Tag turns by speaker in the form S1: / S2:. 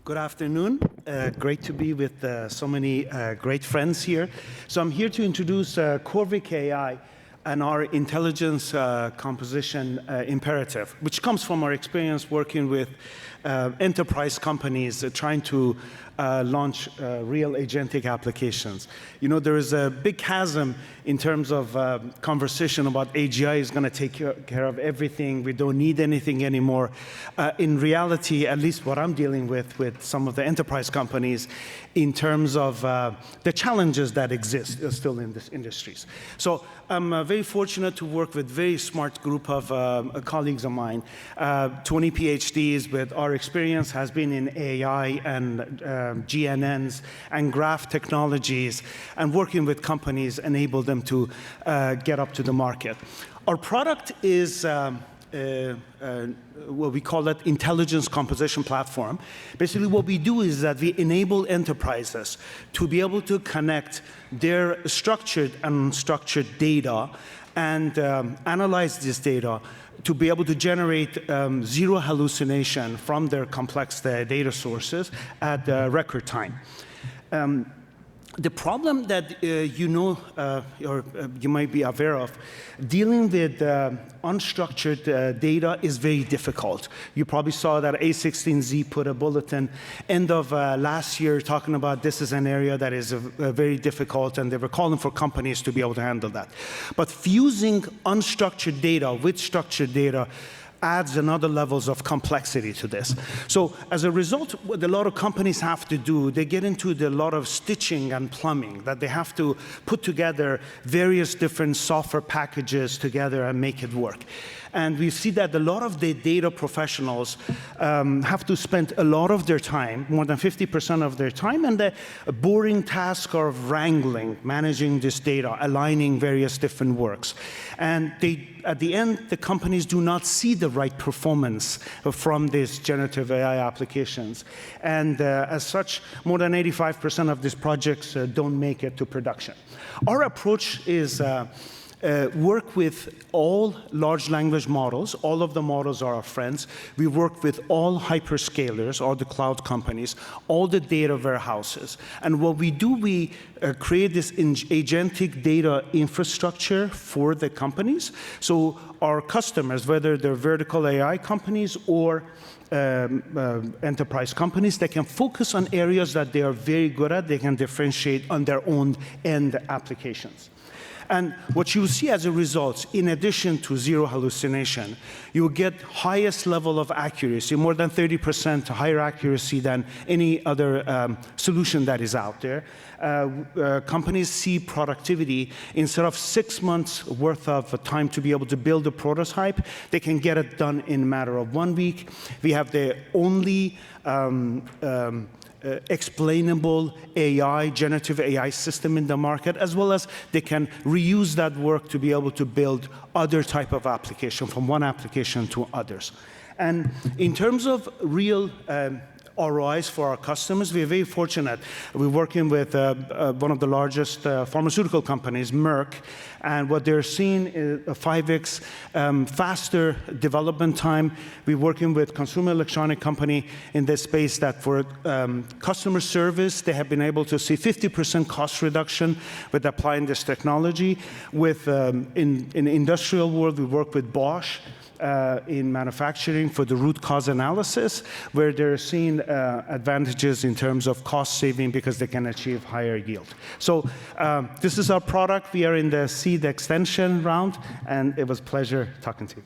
S1: Good afternoon. Great to be with so many great friends here. So I'm here to introduce CorvicAI and our intelligence composition imperative, which comes from our experience working with enterprise companies trying to launch real agentic applications. You know, there is a big chasm in terms of conversation about AGI is going to take care of everything. We don't need anything anymore. In reality, at least what I'm dealing with some of the enterprise companies in terms of the challenges that exist still in these industries. So I'm very fortunate to work with a very smart group of colleagues of mine, 20 PhDs, with our experience has been in AI and GNNs and graph technologies, and working with companies enable them to get up to the market. Our product is what we call that intelligence composition platform. Basically what we do is that we enable enterprises to be able to connect their structured and unstructured data and analyze this data to be able to generate zero hallucination from their complex data sources at record time. The problem that or you might be aware of, dealing with unstructured data is very difficult. You probably saw that A16Z put a bulletin end of last year talking about this is an area that is very difficult, and they were calling for companies to be able to handle that. But fusing unstructured data with structured data adds another levels of complexity to this. So as a result, what a lot of companies have to do, they get into a lot of stitching and plumbing, that they have to put together various different software packages together and make it work. And we see that a lot of the data professionals have to spend a lot of their time, more than 50% of their time, and the boring task of wrangling, managing this data, aligning various different works. And at the end, the companies do not see the right performance from these generative AI applications. And as such, more than 85% of these projects don't make it to production. Our approach is work with all large language models. All of the models are our friends. We work with all hyperscalers, all the cloud companies, all the data warehouses. And what we do, we create this agentic data infrastructure for the companies. So our customers, whether they're vertical AI companies or enterprise companies, they can focus on areas that they are very good at. They can differentiate on their own end applications. And what you see as a result, in addition to zero hallucination, you get highest level of accuracy, more than 30% higher accuracy than any other solution that is out there. Companies see productivity. Instead of 6 months worth of time to be able to build a prototype, they can get it done in a matter of 1 week. We have the only explainable AI, generative AI system in the market, as well as they can reuse that work to be able to build other type of application from one application to others. And in terms of real ROIs for our customers, we're very fortunate. We're working with one of the largest pharmaceutical companies, Merck, and what they're seeing is a 5x faster development time. We're working with consumer electronic company in this space that for customer service, they have been able to see 50% cost reduction with applying this technology. With in industrial world, we work with Bosch in manufacturing for the root cause analysis, where they're seeing advantages in terms of cost saving because they can achieve higher yield. So this is our product. We are in the seed extension round, and it was a pleasure talking to you.